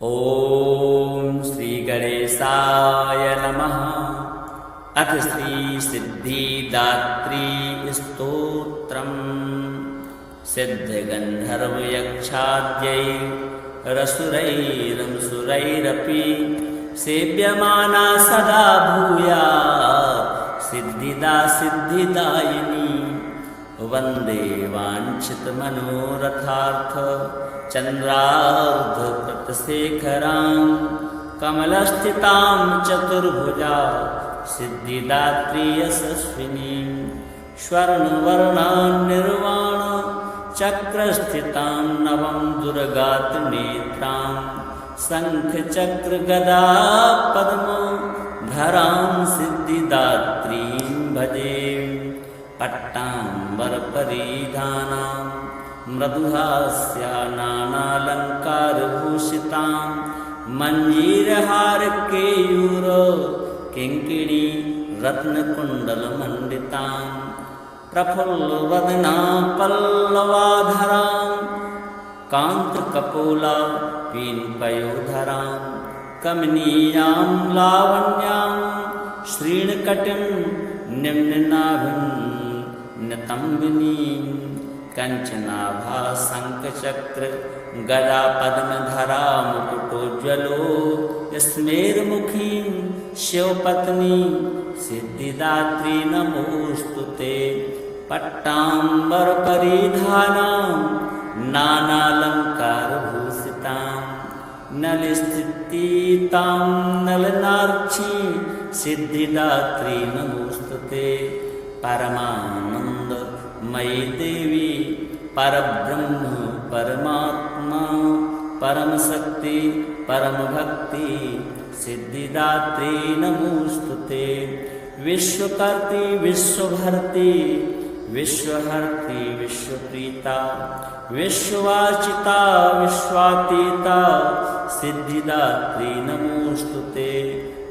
ओम श्री गणेशाय नमः। अथ श्री सिद्धिदात्री स्तोत्रम्। सिद्धगन्धर्वयक्षाद्यैरसुरैरंसुरैरपि सेव्यमाना सदा भूयात् सिद्धिदा सिद्धिदायिनी। वन्दे वाञ्छितमनोरथार्थ चन्द्रार्धकृतशेखरां कमलस्थितां चतुर्भुजा सिद्धिदात्री यशस्विनीं। स्वर्णवर्णान्निर्वाण चक्रस्थितां नवं दुर्गात्नेत्रां शङ्खचक्रगदा पद्मो धरां सिद्धिदात्रीं भजे। पट्टाम्बरपरिधानां मृदुहास्यानालङ्कारभूषितां मञ्जीरहारकेयूर किङ्किणी रत्नकुण्डलमण्डितां प्रफुल्लवदना पल्लवाधरां कान्तकपोला पीनपयोधरां कमनीयां लावण्यां श्रीणकटिं निम्ननाभिं नितम्बिनीं कञ्चनाभा शङ्खचक्र गदा पद्मधरा मुकुटोज्ज्वलो स्मेरमुखीं शिवपत्नी सिद्धिदात्री नमोऽस्तुते। पट्टाम्बरपरिधानां नानालङ्कारभूषितां नलस्थितां नलनार्ची सिद्धिदात्री नमोऽस्तुते। परमानन्दमयी देवी परब्रह्म परमात्मा परमशक्ति परमभक्ति सिद्धिदात्री नमोऽस्तुते। विश्वकर्त्री विश्वभर्त्री विश्वहर्त्री विश्वप्रीता विश्ववाचिता विश्वातीता सिद्धिदात्री नमोऽस्तुते।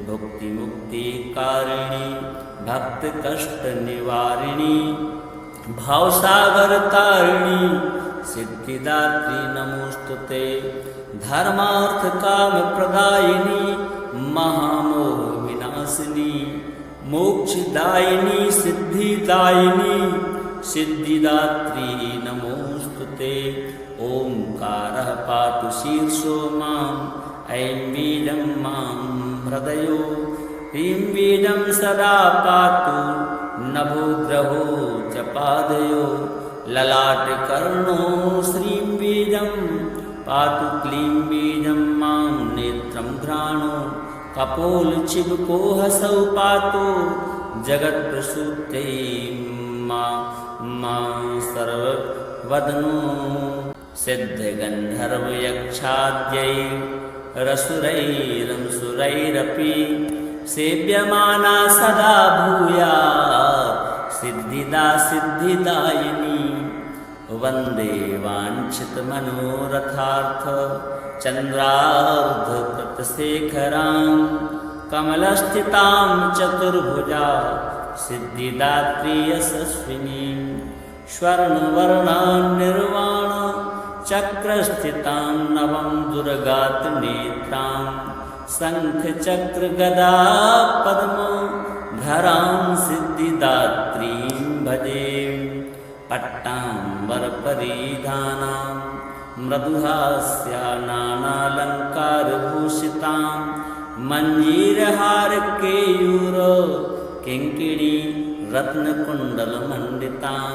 भुक्तिमुक्तिकारिणी भक्तकष्टनिवारिणी भावसागरतारिणी सिद्धिदात्री नमोऽस्तुते। धर्मार्थकामप्रदायिनी महामोहविनाशिनी मोक्षदायिनी सिद्धिदायिनी सिद्धिदात्री नमोऽस्तुते। ओंकारः पातु शीर्षो माम् ऐं बीजं मां हृदयो ह्रीं बीजं सदा पातु नभो ग्रहो च पादयो ललाटकर्णो श्रीं बीजं पातु क्लीं बीजं मां नेत्रं घ्राणो कपोलचिबुको हसौ पातु जगत्प्रसूत्यै मां सर्ववदनो। सिद्धगन्धर्वयक्षाद्यैरसुरैरंसुरैरपि सेव्यमाना सदा भूयात् सिद्धिदा सिद्धिदायिनी। वन्दे वाञ्छितमनोरथार्थ चन्द्रार्धकृतशेखरां कमलस्थितां चतुर्भुजा सिद्धिदात्री यशस्विनीं। स्वर्णवर्णान्निर्वाण चक्रस्थितां नवं दुर्गात्नेत्रां शङ्खचक्रगदा पद्मो धरां सिद्धिदात्रीं भजे। पट्टाम्बरपरिधानां मृदुहास्यानालङ्कारभूषितां मञ्जीरहारकेयूर किङ्किणी रत्नकुण्डलमण्डितां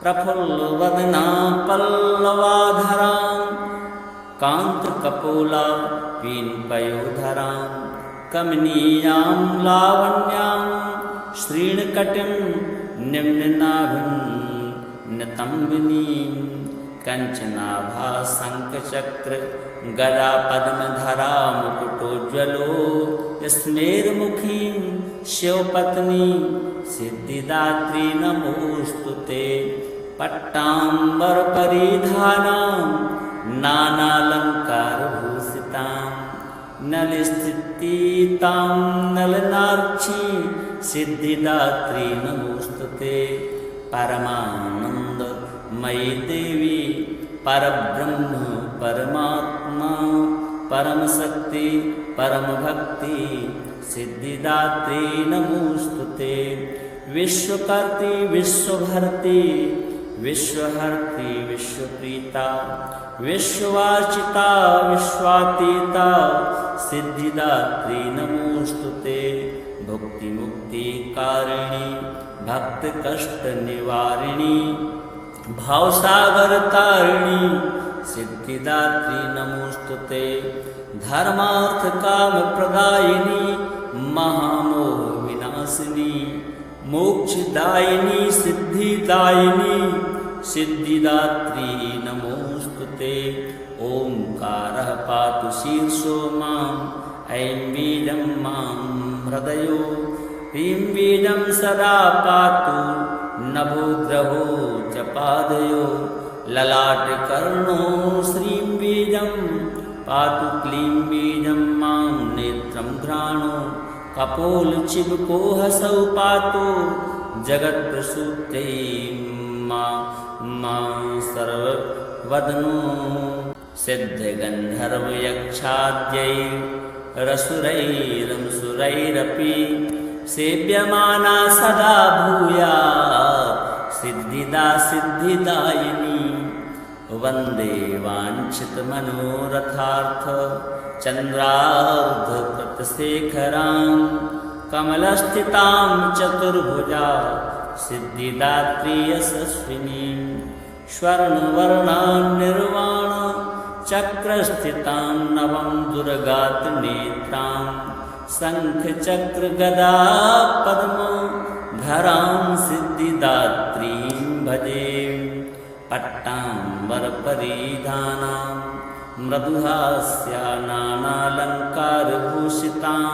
प्रफुल्लवदना पल्लवाधरां कान्तकपोला पीनपयोधरां कमनीयां लावण्यां श्रीणकटिं निम्ननाभिं नितम्बिनीं कञ्चनाभा शङ्खचक्र गदा पद्मधरा मुकुटोज्ज्वलो स्मेरमुखीं शिवपत्नी सिद्धिदात्री नमोऽस्तुते। पट्टाम्बरपरिधानां नानालङ्कारभूषितां नलस्थितां नलनार्ची सिद्धिदात्री नमोऽस्तुते। परमानन्दमयी देवी परब्रह्म परमात्मा परम शक्ति परम भक्ति सिद्धिदात्री नमोस्तुते। विश्वकर्त्री विश्वभर्ती विश्वहर्त्री विश्वप्रीता विश्ववाचिता विश्वातीता सिद्धिदात्री नमोस्तुते। भुक्ति मुक्ति कारिणी भक्त कष्ट निवारिणी भावसागर तारिणी सिद्धिदात्री नमोस्तुते। धर्मार्थ काम प्रदायिनी महामोह विनाशिनी मोक्षदायिनी सिद्धिदायिनी सिद्धिदात्री नमोस्तुते। ओंकारः पातु शीर्षो माम् ऐं बीजं मां हृदयो ह्रीं बीजं सदा पातु नभो ग्रहो च पादयो ललाटकर्णो श्रीं बीजं पातु क्लीं बीजं मां नेत्रं घ्राणो कपोलचिबको हसौ पातु जगत्प्रसूत्यै मां सर्ववदनो। सिद्धगन्धर्वयक्षाद्यैरसुरैरंसुरैरपि सेव्यमाना सदा भूयात् सिद्धिदा सिद्धिदायिनी। वन्दे वाञ्छितमनोरथार्थ चन्द्रार्धकृतशेखरां कमलस्थितां चतुर्भुजा सिद्धिदात्री यशस्विनीं। स्वर्णवर्णान्निर्वाण चक्रस्थितां नवं दुर्गातनेत्रां शङ्खचक्रगदा पद्मधरां सिद्धिदात्रीं भजे। पट्टाम्बरपरिधानां मृदुहास्या नानालङ्कारभूषितां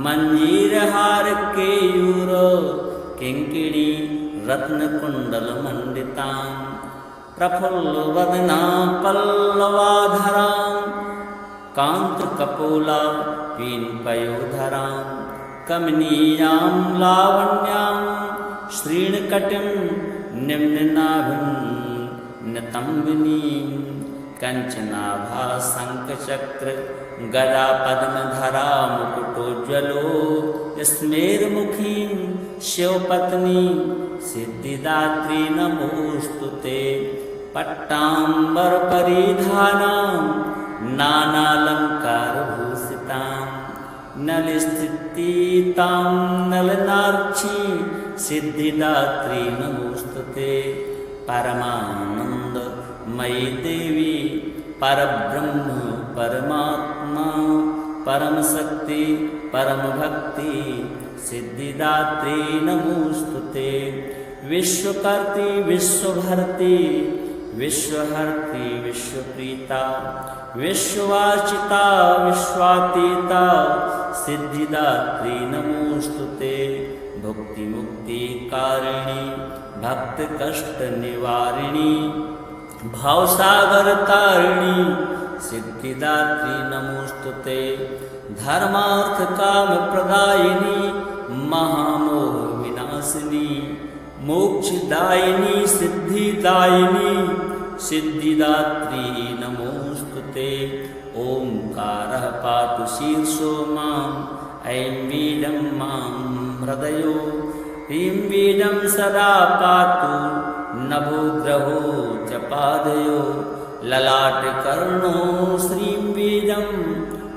मञ्जीरहारकेयूर किङ्किणी रत्नकुण्डलमण्डितां प्रफुल्लवदना पल्लवाधरां कान्तकपोला पीनपयोधरां कमनीयां लावण्यां श्रीणकटिं निम्ननाभिं नितम्बिनीं कञ्चनाभा शङ्खचक्र गदा पद्मधरा मुकुटोज्ज्वलो स्मेरमुखीं शिवपत्नी सिद्धिदात्री नमोस्तुते। पट्टाम्बरपरिधानां नानालङ्कारभूषितां नलिस्थितां नलनार्ची सिद्धिदात्री नमोस्तुते। परमानन्दमयी देवी परब्रह्म परमात्मा परमशक्ति परमभक्ति सिद्धिदात्री नमोस्तुते। विश्वकर्त्री विश्वभर्ती विश्वहर्त्री विश्वप्रीता विश्ववाचिता विश्वातीता सिद्धिदात्री नमोस्तुते। भुक्ति मुक्ति कारिणी भक्त कष्ट निवारिणी भावसागर तारिणी सिद्धिदात्री नमोस्तुते। धर्मार्थ काम प्रदायिनी महामोह विनाशिनी मोक्षदायिनी सिद्धिदायिनी सिद्धिदात्री नमोस्तुते। ओंकारः पातु शीर्षो माम् ऐं बीजं मां हृदयो ह्रीं बीजं सदा पातु नभो ग्रहो च पादयो ललाटकर्णो श्रीं बीजं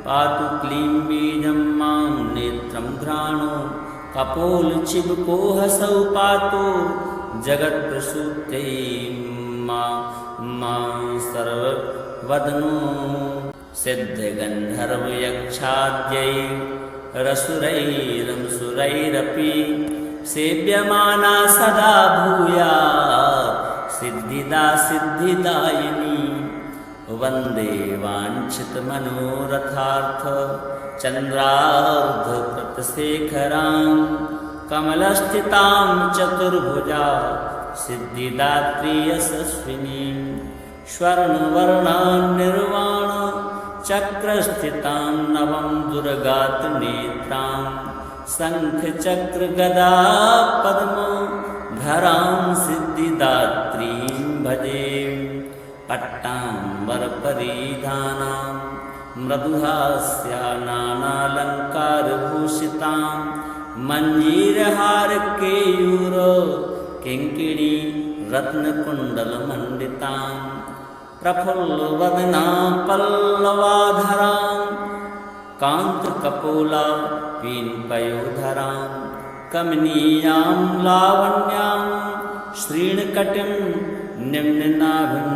पातु क्लीं बीजं मां नेत्रं घ्राणो कपोलचिबको हसौ पातु जगत्प्रसूत्यै मां सर्ववदनो। सिद्धगन्धर्वयक्षाद्यैरसुरैरंसुरैरपि सेव्यमाना सदा भूयात् सिद्धिदा सिद्धिदायिनी। वन्दे वाञ्छितमनोरथार्थ चन्द्रार्धकृतशेखरां कमलस्थितां चतुर्भुजा सिद्धिदात्री यशस्विनीं। स्वर्णवर्णान्निर्वाण चक्रस्थितां नवं दुर्गातनेत्रां शङ्खचक्रगदा पद्मधरां सिद्धिदात्रीं भजे। पट्टाम्बरपरिधानां मृदुहास्या नानालङ्कारभूषितां मञ्जीरहारकेयूर किङ्किणी रत्नकुण्डलमण्डितां प्रफुल्लवदना पल्लवाधरां कान्तकपोला पीनपयोधरां कमनीयां लावण्यां श्रीणकटिं निम्ननाभिं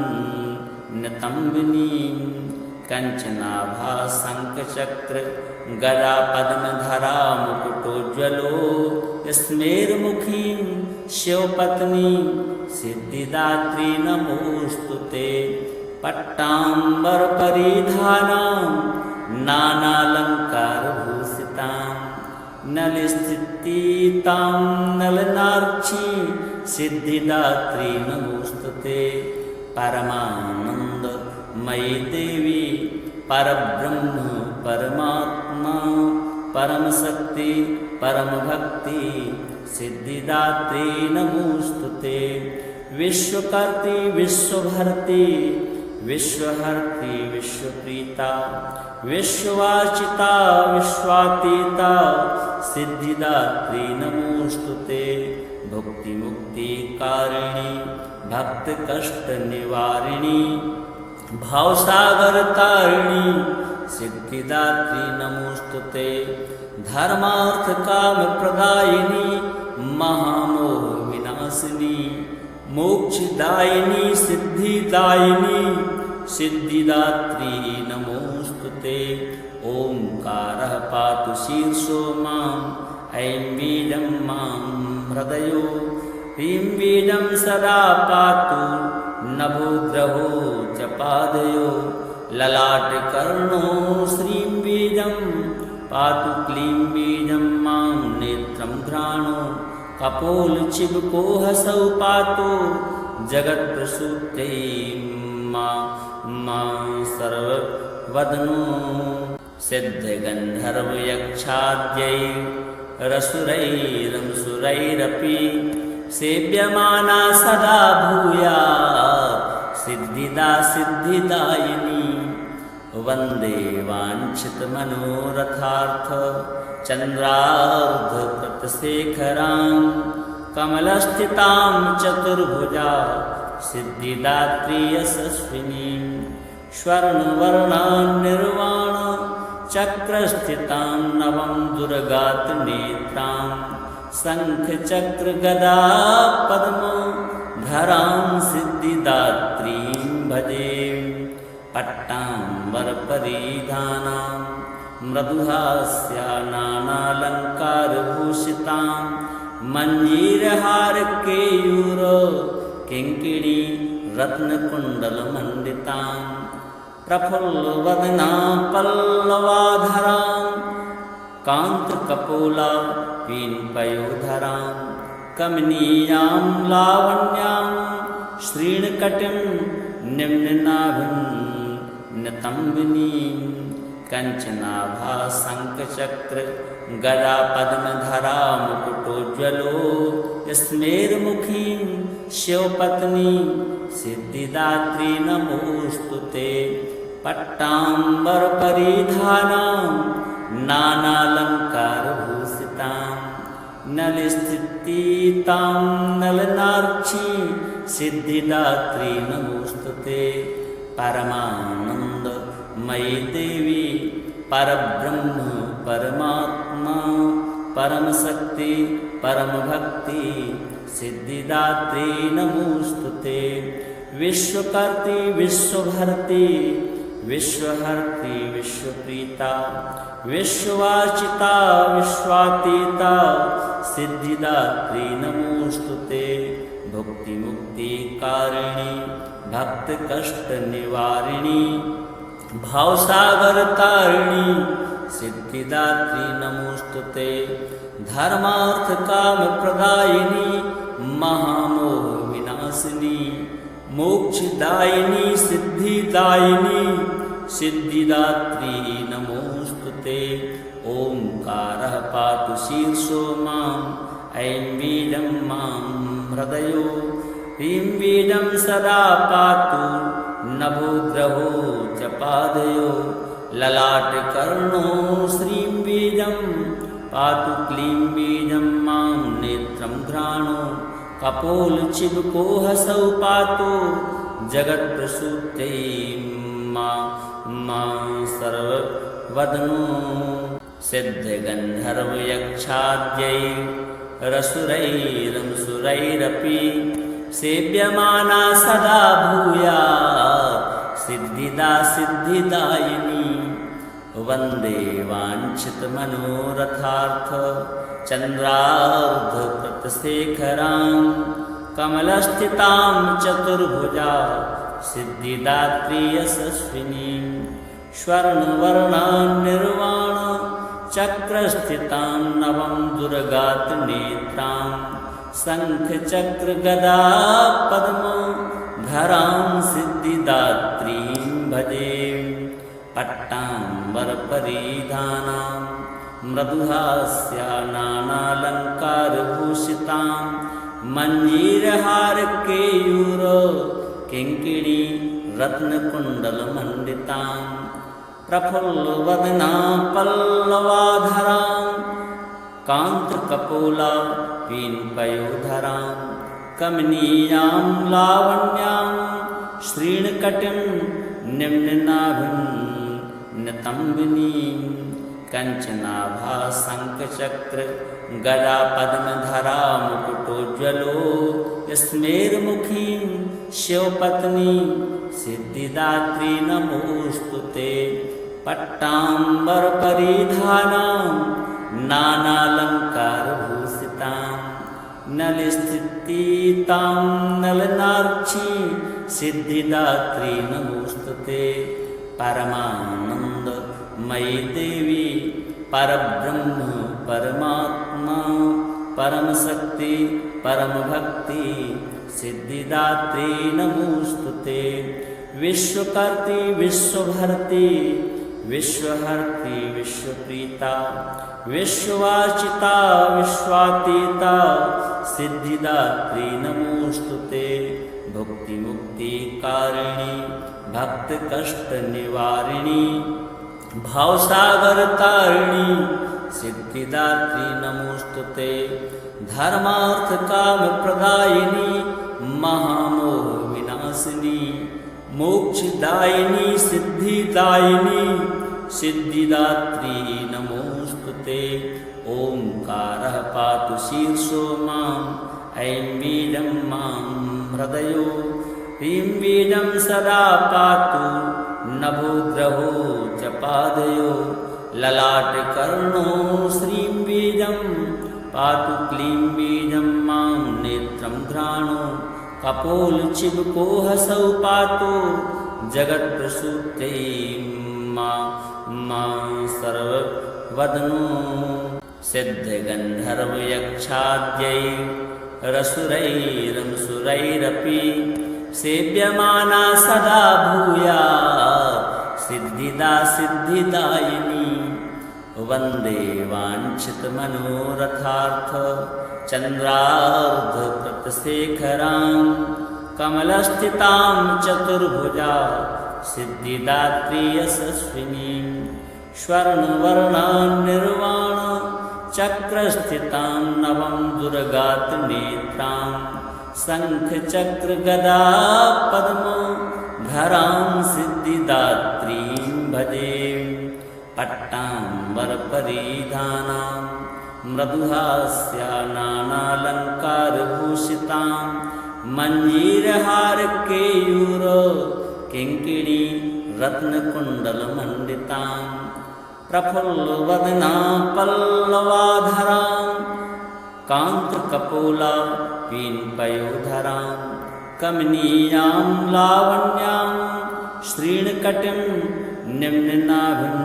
नितम्बिनीं कंचनाभा शंखचक्र गदा पद्मधरा मुकुटोज्ज्वलो स्मेरमुखीं शिवपत्नी सिद्धिदात्री नमोस्तुते पट्टाम्बरपरिधानां नानालङ्कारभूषितां नलस्थितां नलनार्ची सिद्धिदात्री नमोस्तुते परमानन्दमयी देवी परब्रह्म परमात्मा परमशक्ति परमभक्ति सिद्धिदात्री नमोस्तुते विश्वकर्त्री विश्वभर्त्री विश्वहर्त्री विश्वप्रीता विश्ववाचिता विश्वातीता सिद्धिदात्री नमोस्तुते भुक्तिमुक्तिकारिणी भक्तकष्टनिवारिणी भावसागरतारिणी सिद्धिदात्री नमोस्तुते धर्मार्थकामप्रदायिनी महामोहविनाशिनी मोक्षदायिनी सिद्धिदायिनी सिद्धिदात्री नमोस्तुते ओंकारः पातु शीर्षो माम् ऐं बीजं मां हृदयो ह्रीं बीजं सदा पातु नभोग्रहो च पादयो ललाटकर्णो श्रीं बीजं पातु क्लीं बीजं मां नेत्रं घ्राणो कपोलचिबको हसौ पातु जगत्प्रसूत्यै मां सर्ववदनो सिद्धगन्धर्वयक्षाद्यै रसुरैरंसुरैरपि सेव्यमाना सदा भूयात् सिद्धिदा सिद्धिदायिनी वन्दे वाञ्छितमनोरथार्थ चन्द्रार्धकृतशेखरां कमलस्थितां चतुर्भुजा सिद्धिदात्री यशस्विनीं स्वर्णवर्णान्निर्वाण चक्रस्थितां नवं दुर्गातनेत्रां शङ्खचक्रगदा पद्मधरां सिद्धिदात्रीं भजे पट्टाम्बरपरिधानां मृदुहास्या नानालङ्कारभूषितां मञ्जीरहारकेयूर किङ्किणी रत्नकुण्डलमण्डितां प्रफुल्लवदना पल्लवाधरां कान्तकपोला पीनपयोधरां कमनीयां लावण्यां श्रीणकटिं निम्ननाभिं नितम्बिनीं कंचनाभा शंखचक्र गदा पद्मधरा मुकुटोज्ज्वलो स्मेरमुखीं शिवपत्नी सिद्धिदात्री नमोस्तुते पट्टाम्बरपरिधानां नानालङ्कारभूषितां नलस्थितां नलनार्ची सिद्धिदात्री नमोस्तुते परमानन्दमयी देवी परब्रह्म परमात्मा परमशक्ति परमभक्ति सिद्धिदात्री नमोस्तुते विश्वकर्त्री विश्वभर्त्री विश्वहर्त्री विश्वप्रीता विश्ववाचिता विश्वातीता सिद्धिदात्री नमोस्तुते भुक्तिमुक्तिकारिणी भक्तकष्टनिवारिणी भावसागरतारिणी सिद्धिदात्री नमोस्तुते धर्मार्थकामप्रदायिनी महामोहविनाशिनी मोक्षदायिनी सिद्धिदायिनी सिद्धिदात्री नमोस्तुते ओंकारः पातु शीर्षो माम् ऐं बीजं मां हृदयो ह्रीं बीजं सदा पातु नभोग्रहो च पादयो ललाटकर्णो श्रीं बीजं पातु क्लीं बीजं मां नेत्रं घ्राणो कपोलचिबुको हसौ पातु जगत्प्रसूत्यै मां सर्ववदनो सिद्धगन्धर्वयक्षाद्यैरसुरैरंसुरैरपि सेव्यमाना सदा भूयात् सिद्धिदा सिद्धिदायिनी वन्दे वाञ्छितमनोरथार्थ चन्द्रार्धकृतशेखरां कमलस्थितां चतुर्भुजा सिद्धिदात्री यशस्विनीं स्वर्णवर्णान्निर्वाण चक्रस्थितां नवं दुर्गातनेत्रां शङ्खचक्रगदा पद्मधरां सिद्धिदात्रीं भजे पट्टाम्बरपरिधानां मृदुहास्या नानालङ्कारभूषितां मञ्जीरहारकेयूर किङ्किणी रत्नकुण्डलमण्डितां प्रफुल्लवदना पल्लवाधरां कान्तकपोला पीनपयोधरां कमनीयां लावण्यां श्रीणकटिं निम्ननाभिं नितम्बिनीं कञ्चनाभा शङ्खचक्र गदा पद्मधरा मुकुटोज्ज्वलो स्मेरमुखीं शिवपत्नीं सिद्धिदात्री नमोऽस्तु ते पट्टाम्बरपरिधानां नानालङ्कारभूषितां नलस्थितां नलनार्ची सिद्धिदात्री नमोऽस्तु ते परमानन्दमयी देवी परब्रह्म परमात्मा परमशक्ति परमभक्ति सिद्धिदात्री नमोऽस्तु ते विश्वकर्त्री विश्वभर्त्री विश्वहर्त्री विश्वप्रीता विश्ववाचिता विश्वातीता सिद्धिदात्री नमोऽस्तु ते भुक्तिमुक्तिकारिणी भक्तकष्टनिवारिणी भावसागरतारिणी सिद्धिदात्री नमोऽस्तु ते धर्मार्थकामप्रदायिनी महामोहविनाशिनी मोक्षदायिनी सिद्धिदायिनी सिद्धिदात्री नमोऽस्तु ते ओंकारः पातु शीर्षो माम् ऐं बीजं मां हृदयो ह्रीं बीजं सदा पातु नभो ग्रहो च पादयो ललाटकर्णो श्रीं बीजं पातु क्लीं बीजं मां नेत्रं घ्राणो कपोलचिबुको हसौ पातु जगत्प्रसूत्यै मां सर्ववदनो सिद्धगन्धर्वयक्षाद्यैरसुरैरंसुरैरपि सेव्यमाना सदा भूयात् सिद्धिदा सिद्धिदायिनी वन्दे वाञ्छितमनोरथार्थ चन्द्रार्धकृतशेखरां कमलस्थितां चतुर्भुजा सिद्धिदात्री यशस्विनीं स्वर्णवर्णान्निर्वाण चक्रस्थितां नवं दुर्गातनेत्रां शङ्खचक्रगदा पद्मधरां सिद्धिदात्रीं भजे पट्टाम्बरपरिधानां मृदुहास्या नानालङ्कारभूषितां मञ्जीरहारकेयूर किङ्किणी रत्नकुण्डलमण्डितां प्रफुल्लवदना पल्लवाधरां कान्तकपोला पीनपयोधरां कमनीयां लावण्यां श्रीणकटिं निम्ननाभिं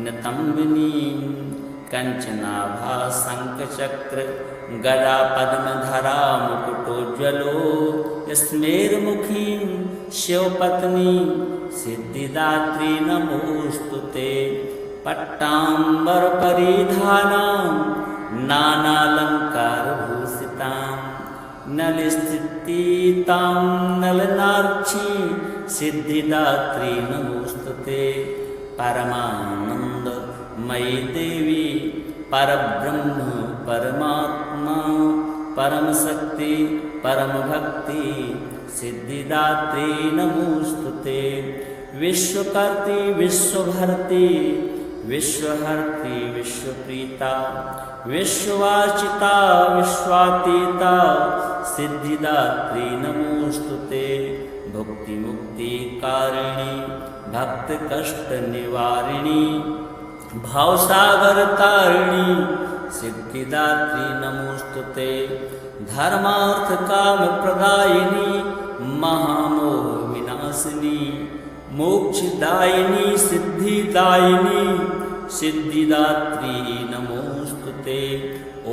नितम्बिनीं कञ्चनाभा शङ्खचक्र गदा पद्मधरा मुकुटोज्ज्वलो स्मेरमुखीं शिवपत्नीं सिद्धिदात्री नमोऽस्तु ते पट्टाम्बरपरिधानां नानालङ्कारभूषितां नलस्थितां नलनार्ची सिद्धिदात्री नमोऽस्तु ते परमानंद मयि देवी परब्रह्म परमात्मा परम शक्ति परम भक्ति सिद्धिदात्री नमोस्तुते। विश्वकर्त्री विश्वभर्त्री विश्वहर्त्री विश्वप्रीता विश्ववाचिता विश्वातीता सिद्धिदात्री नमोस्तुते। भुक्ति मुक्ति कारिणी भक्त कष्ट निवारिणी भावसागर तारिणी सिद्धिदात्री नमोस्तुते। धर्मार्थ काम प्रदायिनी महामोह विनाशिनी मोक्षदायिनी सिद्धिदायिनी सिद्धिदात्री नमोस्तुते।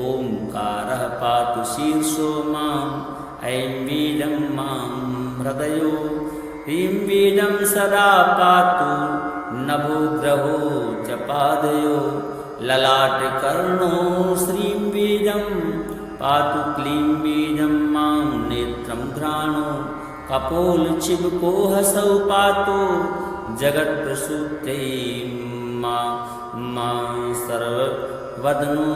ओंकारः पातु शीर्षो माम् ऐं बीजं मां हृदयो ह्रीं बीजं सदा पातु नभो ग्रहो च पादयो ललाटकर्णो श्रीं बीजं पातु क्लीं बीजं मां नेत्रं घ्राणो कपोलचिबुकोहसौ पातु जगत्प्रसूत्यै मां सर्ववदनो।